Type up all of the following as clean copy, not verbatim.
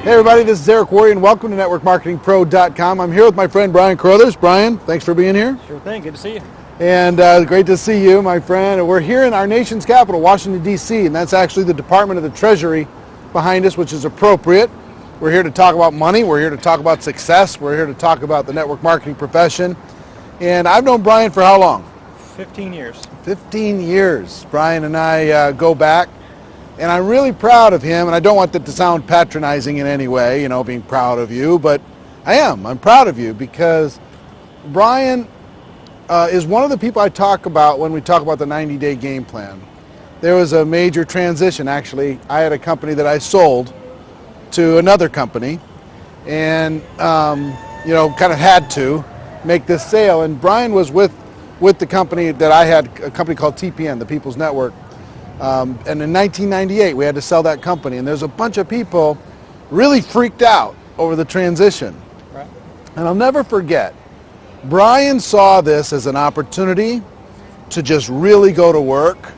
Hey everybody, this is Eric Worre and welcome to NetworkMarketingPro.com. I'm here with my friend Brian Carruthers. Brian, thanks for being here. Sure thing, good to see you. And great to see you, my friend. And we're here in our nation's capital, Washington, D.C., and that's actually the Department of the Treasury behind us, which is appropriate. We're here to talk about money. We're here to talk about success. We're here to talk about the network marketing profession. And I've known Brian for how long? 15 years. 15 years. Brian and I go back. And I'm really proud of him, and I don't want that to sound patronizing in any way, you know, being proud of you, but I am. I'm proud of you because Brian is one of the people I talk about when we talk about the 90-day game plan. There was a major transition, actually. I had a company that I sold to another company and, kind of had to make this sale. And Brian was with the company that I had, a company called TPN, the People's Network. And in 1998, we had to sell that company, and there's a bunch of people really freaked out over the transition. Right. And I'll never forget, Brian saw this as an opportunity to just really go to work,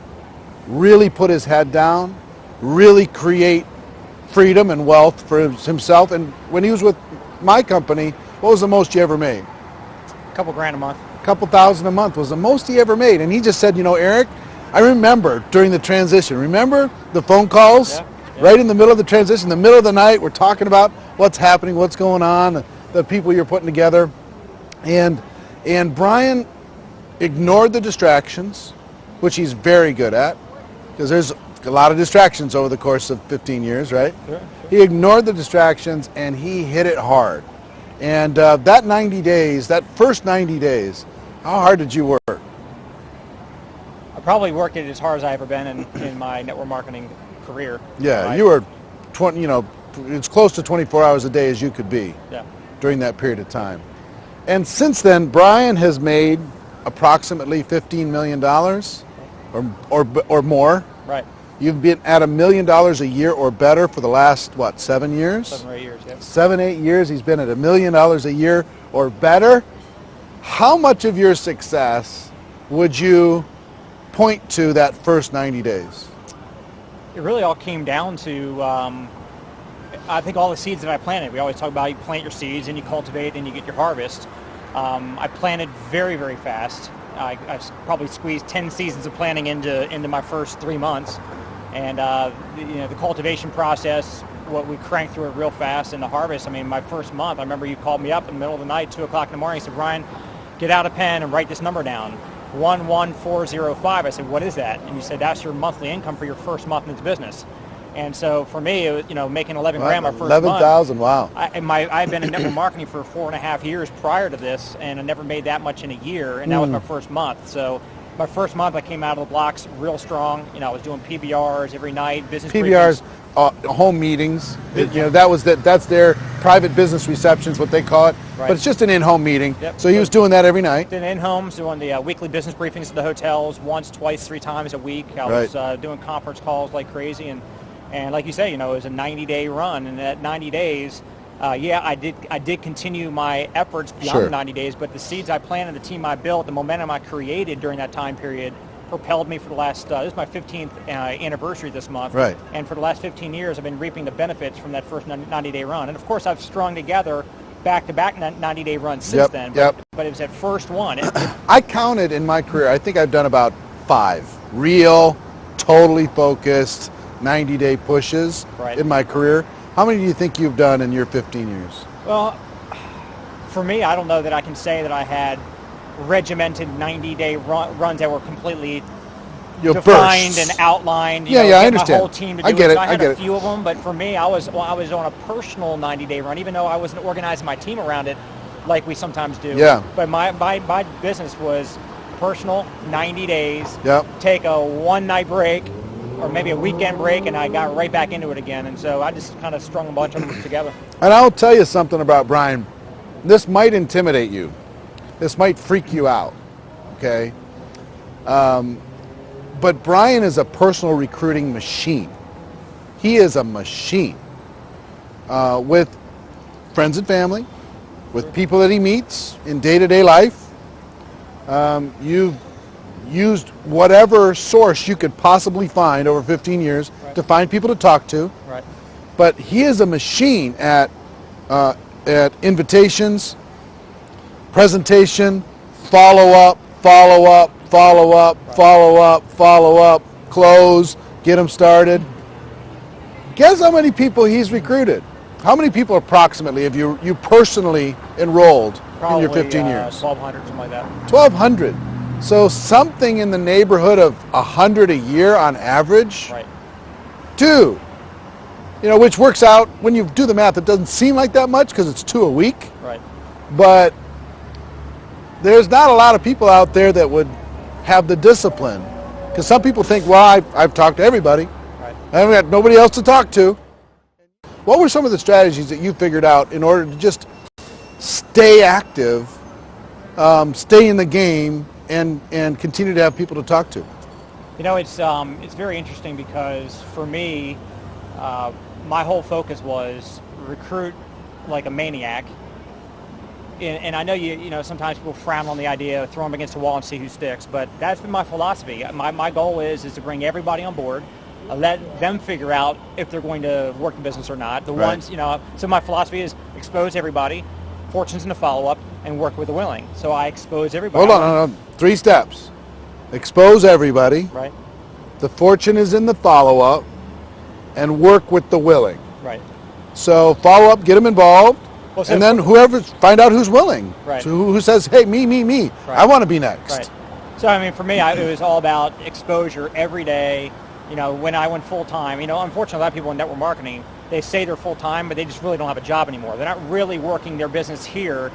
really put his head down, really create freedom and wealth for himself. And when he was with my company, what was the most you ever made? A couple grand a month. A couple thousand a month was the most he ever made. And he just said, you know, Eric, I remember during the transition, remember the phone calls? Yeah. Right in the middle of the transition, in the middle of the night, we're talking about what's happening, what's going on, the people you're putting together. And Brian ignored the distractions, which he's very good at, because there's a lot of distractions over the course of 15 years, right? Sure. He ignored the distractions and he hit it hard. And that 90 days, that first 90 days, how hard did you work? I probably worked it as hard as I've ever been in my network marketing career. Yeah, you were, it's close to 24 hours a day as you could be during that period of time. And since then, Brian has made approximately $15 million or more. Right. You've been at $1 million a year or better for the last, 7 years? 7 or 8 years, yeah. 7, 8 years, he's been at $1 million a year or better. How much of your success would you point to that first 90 days? It really all came down to, I think, all the seeds that I planted. We always talk about you plant your seeds and you cultivate and you get your harvest. I planted very, very fast. I probably squeezed 10 seasons of planting into my first 3 months. And the cultivation process, what we cranked through it real fast. And the harvest, I mean, my first month, I remember you called me up in the middle of the night, 2 o'clock in the morning, and said, Brian, get out a pen and write this number down. 11405. I said, what is that? And you said, that's your monthly income for your first month in this business. And so for me, it was, making 11 grand my first 11,000, month. wow. I've been in network marketing for 4.5 years prior to this, and I never made that much in a year, and that was my first month. So my first month, I came out of the blocks real strong. I was doing PBRs every night, business PBRs, home meetings. That's their private business receptions, what they call it. Right. But it's just an in-home meeting. Yep. So he was doing that every night. Then in-homes, doing the weekly business briefings at the hotels once, twice, 3 times a week. I was doing conference calls like crazy, and like you say, it was a 90-day run, and at 90 days, I did continue my efforts beyond the 90 days, but the seeds I planted, the team I built, the momentum I created during that time period propelled me for the last, this is my 15th anniversary this month. Right. And for the last 15 years, I've been reaping the benefits from that first 90-day run. And of course, I've strung together back-to-back 90-day runs since then, but it was that first one. I counted in my career, I think I've done about 5 real, totally focused 90-day pushes in my career. How many do you think you've done in your 15 years? Well, for me, I don't know that I can say that I had regimented 90-day runs that were completely defined and outlined. I understand. My whole team to do I get it. So I had a few of them, but for me, I was on a personal 90-day run, even though I wasn't organizing my team around it like we sometimes do. Yeah. But my business was personal, 90 days. Yep. Take a one-night break, or maybe a weekend break, and I got right back into it again. And so I just kind of strung a bunch of them together. And I'll tell you something about Brian. This might intimidate you. This might freak you out, okay? But Brian is a personal recruiting machine. He is a machine with friends and family, with people that he meets in day-to-day life. You've used whatever source you could possibly find over 15 years to find people to talk to. Right. but he is a machine at invitations, presentation, follow up, close, get them started. Guess how many people he's recruited? How many people approximately have you personally enrolled Probably, in your 15 years? 1,200, something like that. 1,200. So something in the neighborhood of 100 a year on average. Right. Two. Which works out, when you do the math, it doesn't seem like that much because it's 2 a week. Right. But there's not a lot of people out there that would have the discipline. Because some people think, well, I've talked to everybody. Right. I've got nobody else to talk to. What were some of the strategies that you figured out in order to just stay active, stay in the game, and continue to have people to talk to? It's very interesting because for me, my whole focus was recruit like a maniac. And I know sometimes people frown on the idea of throw them against the wall and see who sticks, but that's been my philosophy. My goal is to bring everybody on board, let them figure out if they're going to work the business or not. The Right. ones, so my philosophy is expose everybody, fortunes in the follow-up, and work with the willing. So I expose everybody. Hold on. 3 steps. Expose everybody. Right. The fortune is in the follow-up, and work with the willing. Right. So follow-up, get them involved, Well, so and then find out who's willing. Right. So who says, hey, me, Right. I want to be next. Right. So, for me, it was all about exposure every day. When I went full-time, unfortunately, a lot of people in network marketing, they say they're full-time, but they just really don't have a job anymore. They're not really working their business here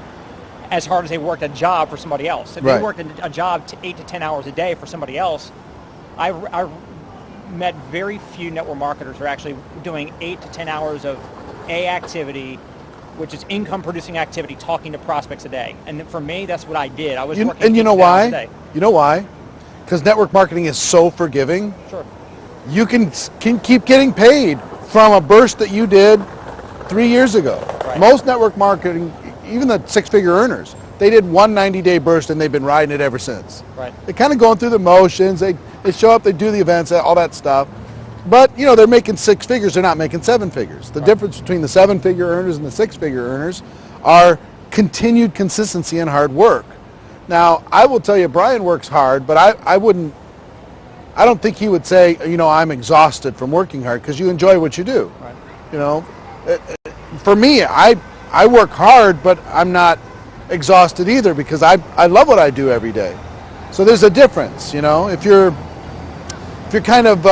as hard as they worked a job for somebody else. If Right. they worked a job 8 to 10 hours a day for somebody else, I met very few network marketers who are actually doing 8 to 10 hours of activity, which is income-producing activity, talking to prospects a day. And for me, that's what I did. I was working. And you 8 know to 10 hours a why? day. You know why? Because network marketing is so forgiving. Sure. You can keep getting paid from a burst that you did 3 years ago. Right. Most network marketing, even the 6-figure earners, they did one 90-day burst and they've been riding it ever since. Right. They're kind of going through the motions. They show up, they do the events, all that stuff. But, they're making 6 figures, they're not making 7 figures. The difference between the 7-figure earners and the 6-figure earners are continued consistency and hard work. Now, I will tell you, Brian works hard, but I don't think he would say, I'm exhausted from working hard, because you enjoy what you do. Right. For me, I work hard, but I'm not exhausted either, because I love what I do every day. So there's a difference, if you're kind of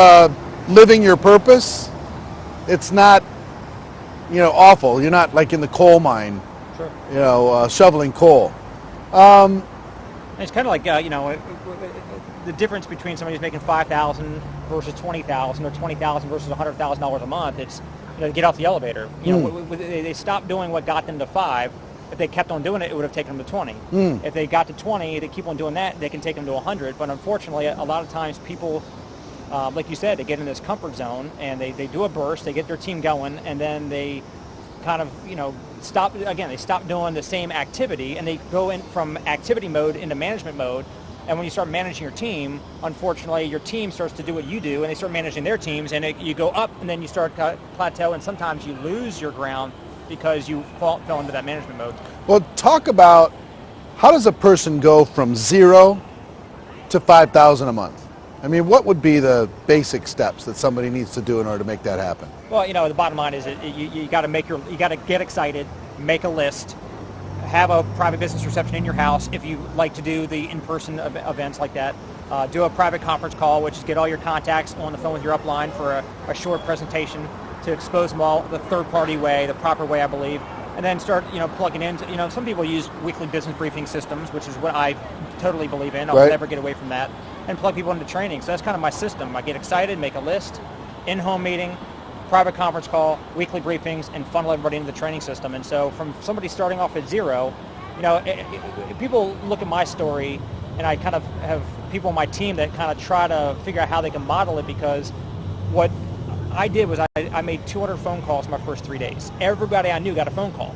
living your purpose, it's not, awful. You're not like in the coal mine, Sure. shoveling coal. And it's kind of like, the difference between somebody who's making $5,000 versus $20,000 or $20,000 versus $100,000 a month. It's, get off the elevator. They stopped doing what got them to 5. If they kept on doing it, it would have taken them to 20. If they got to 20, they keep on doing that, they can take them to 100. But unfortunately, a lot of times people, like you said, they get in this comfort zone and they do a burst, they get their team going, and then they kind of, stop doing the same activity, and they go in from activity mode into management mode. And when you start managing your team, unfortunately, your team starts to do what you do, and they start managing their teams, and you go up, and then you start plateau, and sometimes you lose your ground because you fell into that management mode. Well, talk about, how does a person go from 0 to 5,000 a month? I mean, what would be the basic steps that somebody needs to do in order to make that happen? Well, the bottom line is you got to get excited, make a list, have a private business reception in your house if you like to do the in-person events like that. Do a private conference call, which is get all your contacts on the phone with your upline for a short presentation to expose them all the third-party way, the proper way, I believe. And then start, plugging into, some people use weekly business briefing systems, which is what I totally believe in. I'll never get away from that. And plug people into training. So that's kind of my system. I get excited, make a list, in-home meeting, private conference call, weekly briefings, and funnel everybody into the training system. And so from somebody starting off at 0, people look at my story, and I kind of have people on my team that kind of try to figure out how they can model it, because what I did was I made 200 phone calls my first 3 days. Everybody I knew got a phone call.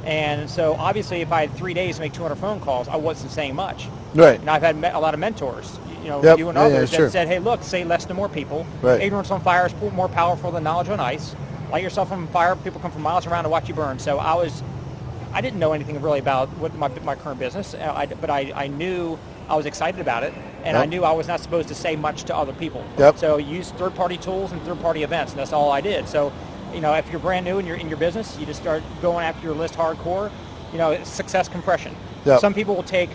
And so obviously if I had 3 days to make 200 phone calls, I wasn't saying much. Right. And I've had a lot of mentors, you and others that sure. said, hey, look, say less to more people. Right. Ignorance on fire is more powerful than knowledge on ice. light yourself on fire. People come from miles around to watch you burn. So I didn't know anything really about what my current business, but I knew I was excited about it, and I knew I was not supposed to say much to other people. So use third-party tools and third-party events, and that's all I did. So, if you're brand new and you're in your business, you just start going after your list hardcore. It's success compression. Some people will take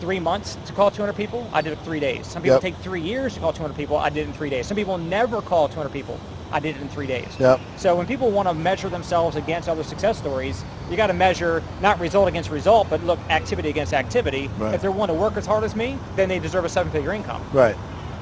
3 months to call 200 people. I did it 3 days. Some people take 3 years to call 200 people. I did it in 3 days. Some people never call 200 people. I did it in 3 days. So when people want to measure themselves against other success stories, you got to measure not result against result, but look activity against activity. If they're willing to work as hard as me, then they deserve a 7-figure income.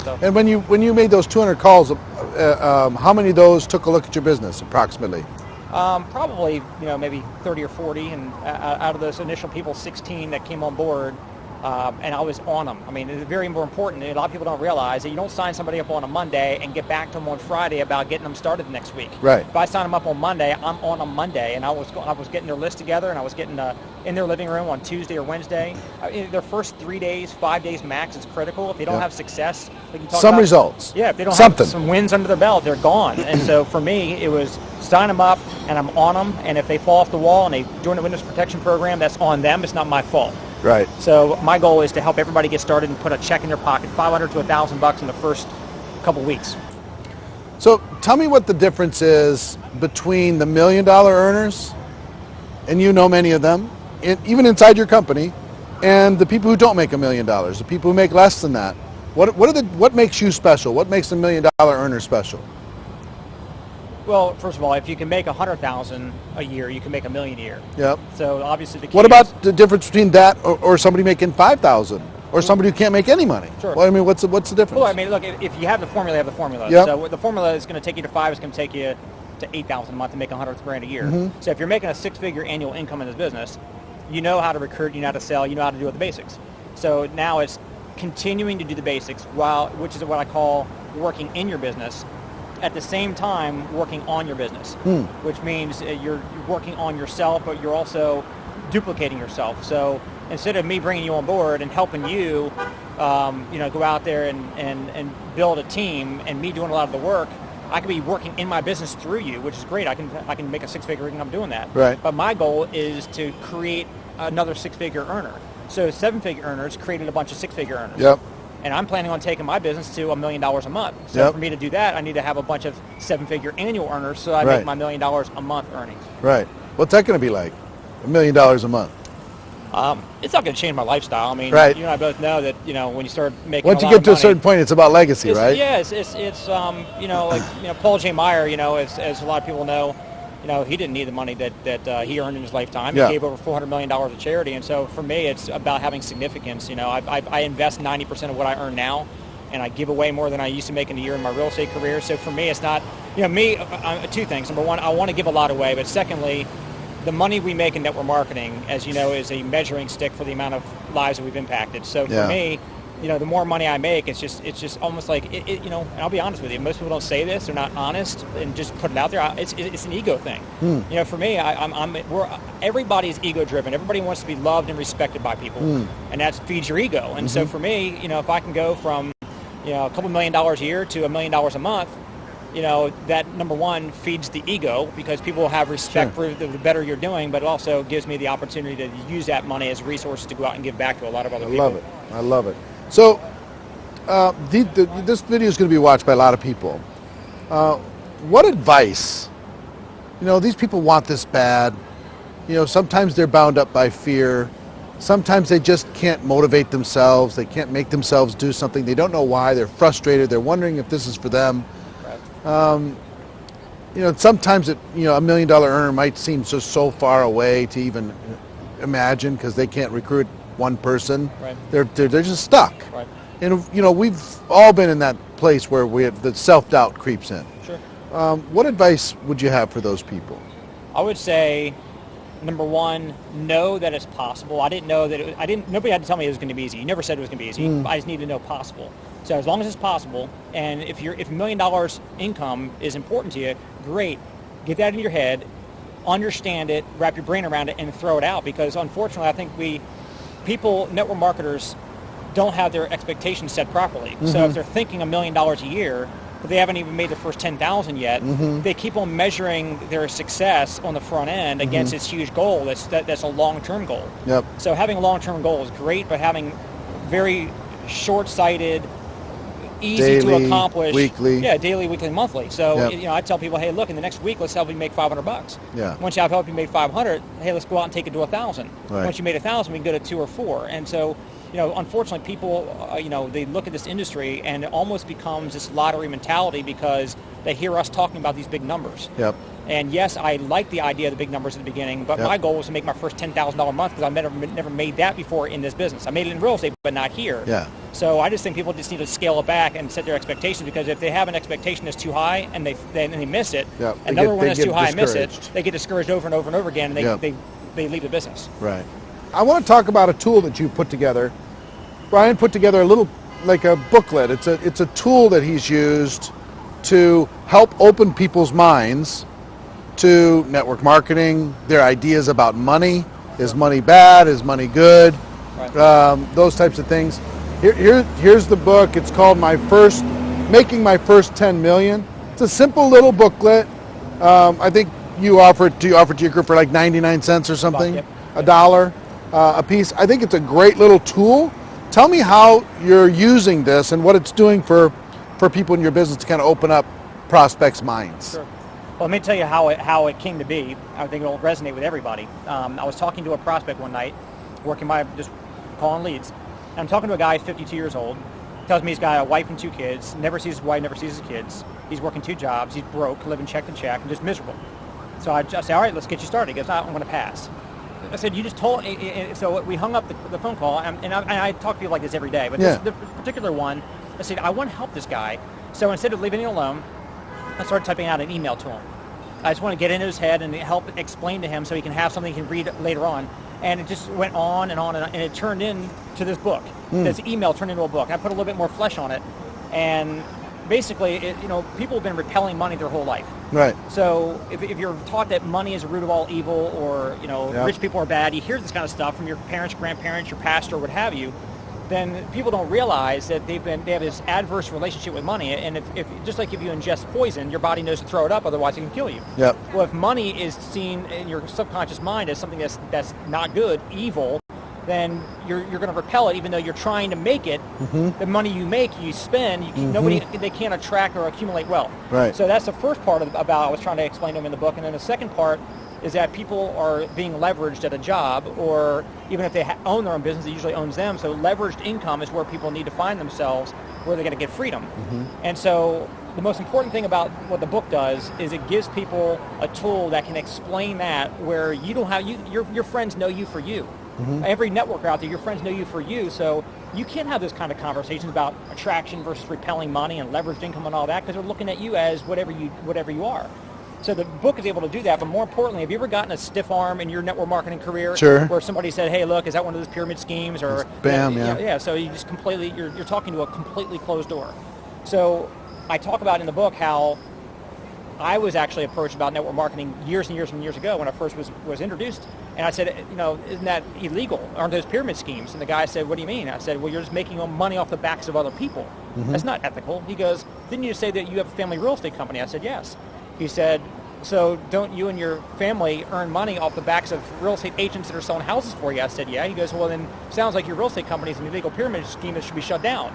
So. And when you made those 200 calls, how many of those took a look at your business approximately? Probably, maybe 30 or 40, and out of those initial people, 16 that came on board. And I was on them. I mean, it's very more important. A lot of people don't realize that you don't sign somebody up on a Monday and get back to them on Friday about getting them started the next week. If I sign them up on Monday, I'm on a Monday, and I was getting their list together, and I was getting in their living room on Tuesday or Wednesday. Their first 3 days, 5 days max is critical. If they don't have success, we can talk some about results. If they don't have some wins under their belt, they're gone. And so for me, it was sign them up, and I'm on them. And if they fall off the wall and they join the witness protection program, that's on them. It's not my fault. So my goal is to help everybody get started and put a check in their pocket, $500 to $1,000 in the first couple weeks. So tell me what the difference is between the $1 million earners, and many of them, even inside your company, and the people who don't make $1 million, the people who make less than that. What makes you special? What makes the $1 million earner special? Well, first of all, if you can make $100,000 a year, you can make $1 million a year. So obviously the key What about the difference between that or somebody making $5,000 or somebody who can't make any money? Well, I mean, what's the difference? Well, I mean, look, if you have the formula, you have the formula. So the formula is going to take you to 5, it's going to take you to $8,000 a month to make $100,000 a year. So if you're making a 6-figure annual income in this business, you know how to recruit, you know how to sell, you know how to do the basics. So now it's continuing to do the basics, which is what I call working in your business, at the same time working on your business, which means you're working on yourself, but you're also duplicating yourself. So instead of me bringing you on board and helping you, go out there and build a team, and me doing a lot of the work, I could be working in my business through you, which is great. I can make a 6-figure income doing that. But my goal is to create another 6-figure earner. So 7-figure earners created a bunch of 6-figure earners. And I'm planning on taking my business to $1 million a month. So for me to do that, I need to have a bunch of 7-figure annual earners, so I make my $1 million a month earnings. What's that going to be like? $1 million a month? It's not going to change my lifestyle. I mean, you and I both know that when you start making once you get to a certain point, it's about legacy, right? It's Paul J. Meyer, as a lot of people know, he didn't need the money that he earned in his lifetime. He gave over $400 million to charity, and so for me, it's about having significance. I invest 90% of what I earn now, and I give away more than I used to make in a year in my real estate career. So for me, it's not, two things. Number one, I want to give a lot away, but secondly, the money we make in network marketing, as you know, is a measuring stick for the amount of lives that we've impacted. So for me, the more money I make, it's just almost like and I'll be honest with you, most people don't say this, they're not honest and just put it out there. It's an ego thing. For me, everybody's ego driven. Everybody wants to be loved and respected by people, and that feeds your ego. And so for me, if I can go from a couple $1 million a year to $1 million a month, that number one feeds the ego, because people have respect for the better you're doing, but it also gives me the opportunity to use that money as resources to go out and give back to a lot of other people. I love it. So this video is going to be watched by a lot of people. What advice? These people want this bad. Sometimes they're bound up by fear. Sometimes they just can't motivate themselves. They can't make themselves do something. They don't know why. They're frustrated. They're wondering if this is for them. Sometimes $1 million earner might seem so far away to even imagine, because they can't recruit one person. They're just stuck. And we've all been in that place where the self-doubt creeps in. What advice would you have for those people? I would say, number one, know that it's possible. I didn't know that nobody had to tell me it was going to be easy. You never said it was going to be easy. I just need to know possible. So as long as it's possible, and if $1 million income is important to you, great. Get that in your head, understand it, wrap your brain around it, and throw it out. Because unfortunately, I think network marketers don't have their expectations set properly. So if they're thinking $1 million a year, but they haven't even made the first 10,000 yet. They keep on measuring their success on the front end against this huge goal. That's a long-term goal. Yep. So having a long-term goal is great, but having very short-sighted, easy daily, to accomplish, weekly. Yeah, daily, weekly, monthly. So Yep. I tell people, hey, look, in the next week, let's help you make $500. Yeah. Once I've helped you make 500, hey, let's go out and take it to 1,000. Right. Once you made 1,000, we can go to 2 or 4. And so, unfortunately, people, they look at this industry and it almost becomes this lottery mentality because they hear us talking about these big numbers. Yep. And yes, I like the idea of the big numbers at the beginning, but Yep. my goal was to make my first $10,000 a month because I've never made that before in this business. I made it in real estate, but not here. Yeah. So I just think people just need to scale it back and set their expectations, because if they have an expectation that's too high and they miss it, Yep. another one that's get too high and miss it, discouraged. they get discouraged over and over and over again, and Yep. they leave the business. Right. I want to talk about a tool that you put together. Brian put together a little, like a booklet. It's a tool that he's used to help open people's minds to network marketing, their ideas about money. Is money bad? Is money good? Right. Those types of things. Here's the book. It's called Making My First 10 Million. It's a simple little booklet. I think you offer it to your group for like 99 cents or something, Yep. $1 a piece. I think it's a great little tool. Tell me how you're using this and what it's doing for people in your business to kind of open up prospects' minds. Sure. Well, let me tell you how it came to be. I think it'll resonate with everybody. I was talking to a prospect one night, just calling leads. And I'm talking to a guy, 52 years old. Tells me he's got a wife and 2 kids. Never sees his wife, never sees his kids. He's working 2 jobs. He's broke, living check to check, and just miserable. So I say, all right, let's get you started. He goes, I'm going to pass. I said, you just told. So we hung up the phone call, and I talk to people like this every day. But this particular one, I said, I want to help this guy. So instead of leaving it alone, I started typing out an email to him. I just want to get into his head and help explain to him so he can have something he can read later on. And it just went on and on, and it turned into this book. This email turned into a book. I put a little bit more flesh on it, and basically, people have been repelling money their whole life. Right. So if you're taught that money is the root of all evil, or rich people are bad, you hear this kind of stuff from your parents, grandparents, your pastor, what have you, then people don't realize that they have this adverse relationship with money. And if just like if you ingest poison, your body knows to throw it up, otherwise it can kill you. Yep. Well, if money is seen in your subconscious mind as something that's not good, evil, then you're going to repel it, even though you're trying to make it. The money you make, you spend. They can't attract or accumulate wealth. Right. So that's the first part about I was trying to explain to them in the book, and then the second part is that people are being leveraged at a job, or even if they own their own business, it usually owns them. So leveraged income is where people need to find themselves, where they're going to get freedom. And so the most important thing about what the book does is it gives people a tool that can explain that, where you don't have your friends know you for you. Every networker out there, your friends know you for you, so you can't have those kind of conversations about attraction versus repelling money and leveraged income and all that, because they're looking at you as whatever you are. So the book is able to do that, but more importantly, have you ever gotten a stiff arm in your network marketing career? Sure. Where somebody said, hey, look, is that one of those pyramid schemes? Or Bam, yeah. So you just you're talking to a completely closed door. So I talk about in the book how I was actually approached about network marketing years and years and years ago when I first was introduced. And I said, isn't that illegal? Aren't those pyramid schemes? And the guy said, what do you mean? I said, well, you're just making money off the backs of other people. That's not ethical. He goes, didn't you say that you have a family real estate company? I said, yes. He said, so don't you and your family earn money off the backs of real estate agents that are selling houses for you? I said, yeah. He goes, well, then sounds like your real estate company is an illegal pyramid scheme that should be shut down.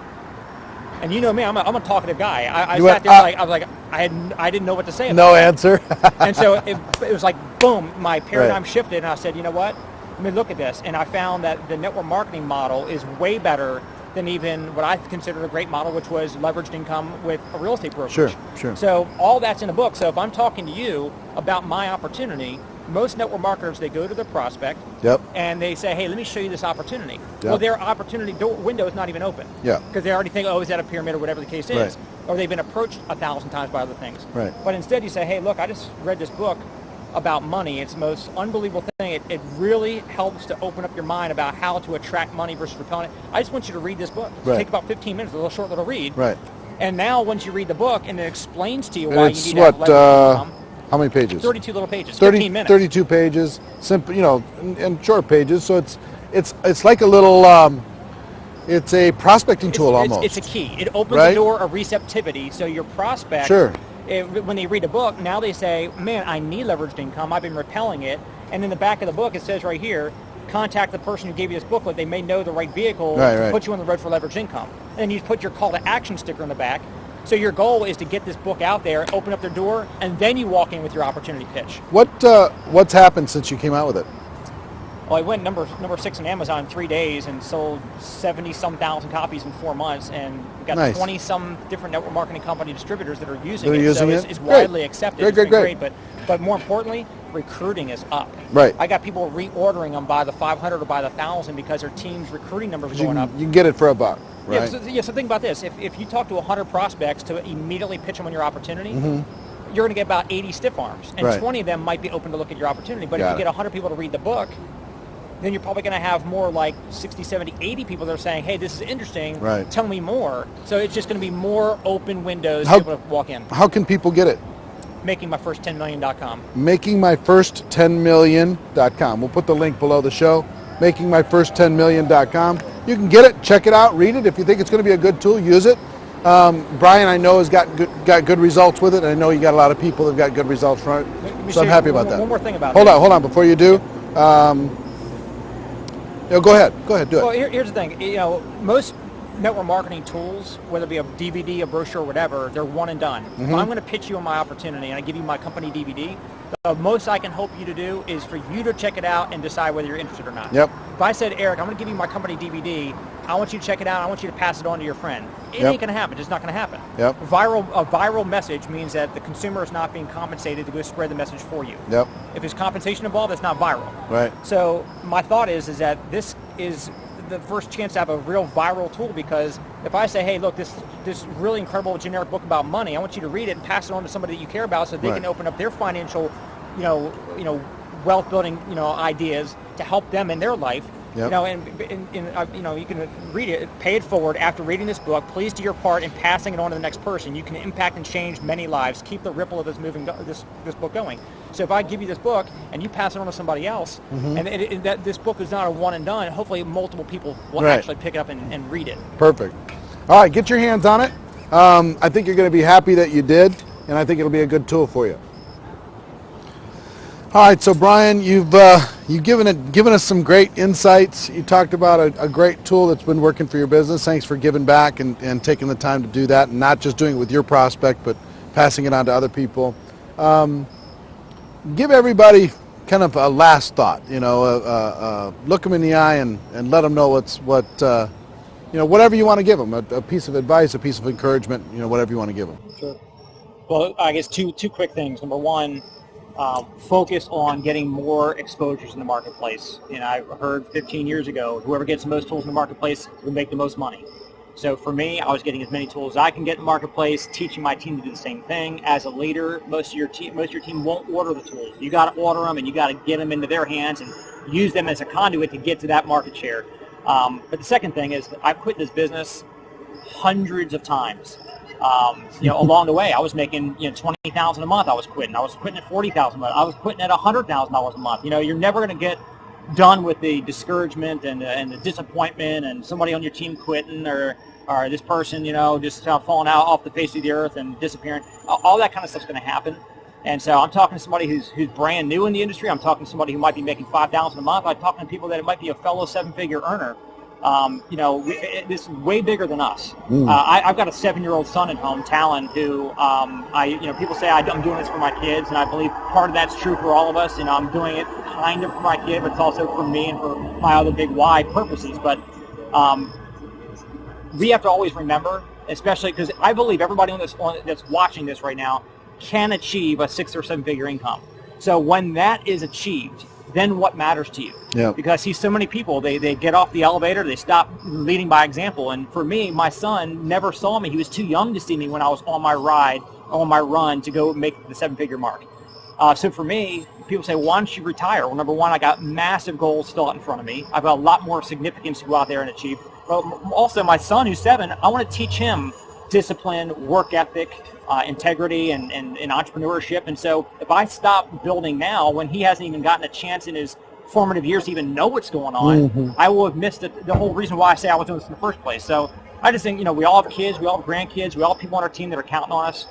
And you know me, I'm a talkative guy. I sat there I didn't know what to say about No that. answer. And so it was like, boom, my paradigm shifted, and I said, you know what? Let me look at this. And I found that the network marketing model is way better than even what I considered a great model, which was leveraged income with a real estate brokerage. Sure. So all that's in the book. So if I'm talking to you about my opportunity, most network marketers, they go to their prospect and they say, hey, let me show you this opportunity. Well, their opportunity window is not even open. Because they already think, oh, is that a pyramid or whatever the case is. Or they've been approached 1,000 times by other things. But instead you say, hey, look, I just read this book about money. It's the most unbelievable thing. It really helps to open up your mind about how to attract money versus repelling it. I just want you to read this book. It'll take about 15 minutes, a little short little read. And now once you read the book and it explains to you why you need to have leveraged income. How many pages? 32 little pages, 15 minutes. 32 pages, simple, and short pages. So it's like a little It's a prospecting tool almost. It's a key. It opens Right? the door of receptivity, so your prospect, Sure. when they read a book, now they say, man, I need leveraged income. I've been repelling it. And in the back of the book, it says right here, contact the person who gave you this booklet. They may know the right vehicle to put you on the road for leveraged income. And then you put your call to action sticker in the back. So your goal is to get this book out there, open up their door, and then you walk in with your opportunity pitch. What's happened since you came out with it? Well, I went number 6 on Amazon in 3 days and sold 70-some thousand copies in 4 months, and got 20-some different network marketing company distributors that are using it. So it's widely accepted. Great. But more importantly, recruiting is up. Right. I got people reordering them by the 500 or by the 1,000 because their team's recruiting numbers are going up. You can get it for $1, right? So think about this. If you talk to 100 prospects to immediately pitch them on your opportunity, you're going to get about 80 stiff arms, and 20 of them might be open to look at your opportunity. But if you get 100 people to read the book, then you're probably going to have more like 60, 70, 80 people that are saying, hey, this is interesting, tell me more. So it's just going to be more open windows for people to walk in. How can people get it? MakingMyFirst10Million.com. MakingMyFirst10Million.com. We'll put the link below the show. MakingMyFirst10Million.com. You can get it, check it out, read it. If you think it's going to be a good tool, use it. Brian, I know, has got good results with it. I know you got a lot of people that have got good results from it. So I'm happy about that. One more thing about Hold on. Before you do, go ahead. Do it. Well, here's the thing. Most network marketing tools, whether it be a DVD, a brochure, whatever, they're one and done. If I'm going to pitch you on my opportunity and I give you my company DVD, the most I can hope you to do is for you to check it out and decide whether you're interested or not. Yep. If I said, Eric, I'm going to give you my company DVD, I want you to check it out, I want you to pass it on to your friend. It ain't going to happen. It's not going to happen. Yep. A viral message means that the consumer is not being compensated to go spread the message for you. Yep. If there's compensation involved, it's not viral. Right. So my thought is that this is the first chance to have a real viral tool, because if I say, hey, look, this really incredible generic book about money, I want you to read it and pass it on to somebody that you care about so they can open up their financial, wealth building, ideas to help them in their life. Yep. You can read it, pay it forward after reading this book. Please do your part in passing it on to the next person. You can impact and change many lives. Keep the ripple of this book going. So if I give you this book and you pass it on to somebody else, and that this book is not a one and done, hopefully multiple people will actually pick it up and read it. Perfect. All right, get your hands on it. I think you're going to be happy that you did, and I think it'll be a good tool for you. All right, so Brian, you've given us some great insights. You talked about a great tool that's been working for your business. Thanks for giving back and taking the time to do that, and not just doing it with your prospect, but passing it on to other people. Give everybody kind of a last thought. Look them in the eye and let them know whatever you want to give them. A piece of advice, a piece of encouragement. Whatever you want to give them. Sure. Well, I guess two quick things. Number one, focus on getting more exposures in the marketplace. I heard 15 years ago, whoever gets the most tools in the marketplace will make the most money. So for me, I was getting as many tools as I can get in the marketplace, teaching my team to do the same thing. As a leader, most of your team won't order the tools. You got to order them, and you got to get them into their hands and use them as a conduit to get to that market share. But the second thing is, I've quit this business hundreds of times. Along the way, I was making $20,000 a month. I was quitting at $40,000 a month. I was quitting at $100,000 a month. You're never going to get done with the discouragement and the disappointment and somebody on your team quitting or this person just falling out off the face of the earth and disappearing. All that kind of stuff's going to happen. And so I'm talking to somebody who's brand new in the industry. I'm talking to somebody who might be making $5,000 a month. I'm talking to people that might be a fellow 7-figure earner. This is way bigger than us. I've got a 7-year-old son at home, Talon, who people say I'm doing this for my kids, and I believe part of that's true for all of us. I'm doing it kind of for my kid, but it's also for me and for my other big why purposes. But we have to always remember, especially because I believe everybody that's watching this right now can achieve a 6 or 7-figure income. So when that is achieved, then what matters to you? Yeah. Because I see so many people, they get off the elevator, they stop leading by example. And for me, my son never saw me. He was too young to see me when I was on my run to go make the 7-figure mark. So for me, people say, why don't you retire? Well, number one, I got massive goals still out in front of me. I've got a lot more significance to go out there and achieve. But also my son, who's 7, I want to teach him discipline, work ethic, integrity, and entrepreneurship. And so if I stop building now when he hasn't even gotten a chance in his formative years to even know what's going on, I will have missed the whole reason why I say I was doing this in the first place. So I just think, we all have kids, we all have grandkids, we all have people on our team that are counting on us.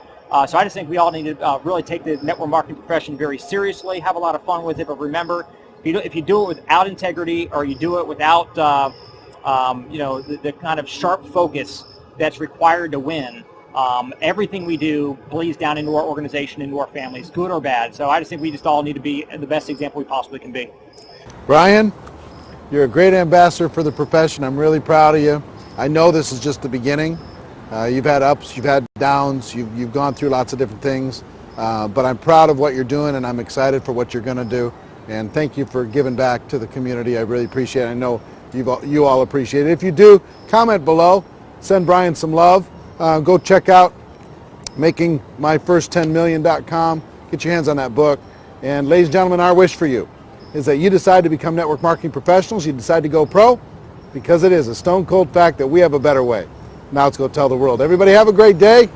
So I just think we all need to really take the network marketing profession very seriously, have a lot of fun with it, but remember, if you do it without integrity, or you do it without the kind of sharp focus that's required to win, everything we do bleeds down into our organization, into our families, good or bad. So I just think we just all need to be the best example we possibly can be. Brian, you're a great ambassador for the profession. I'm really proud of you. I know this is just the beginning. You've had ups, you've had downs, you've gone through lots of different things, but I'm proud of what you're doing, and I'm excited for what you're going to do. And thank you for giving back to the community. I really appreciate it. I know you all appreciate it. If you do, comment below. Send Brian some love. Go check out makingmyfirst10million.com. Get your hands on that book. And ladies and gentlemen, our wish for you is that you decide to become network marketing professionals. You decide to go pro, because it is a stone cold fact that we have a better way. Now let's go tell the world. Everybody have a great day.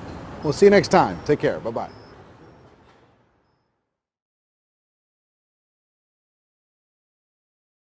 We'll see you next time. Take care. Bye-bye.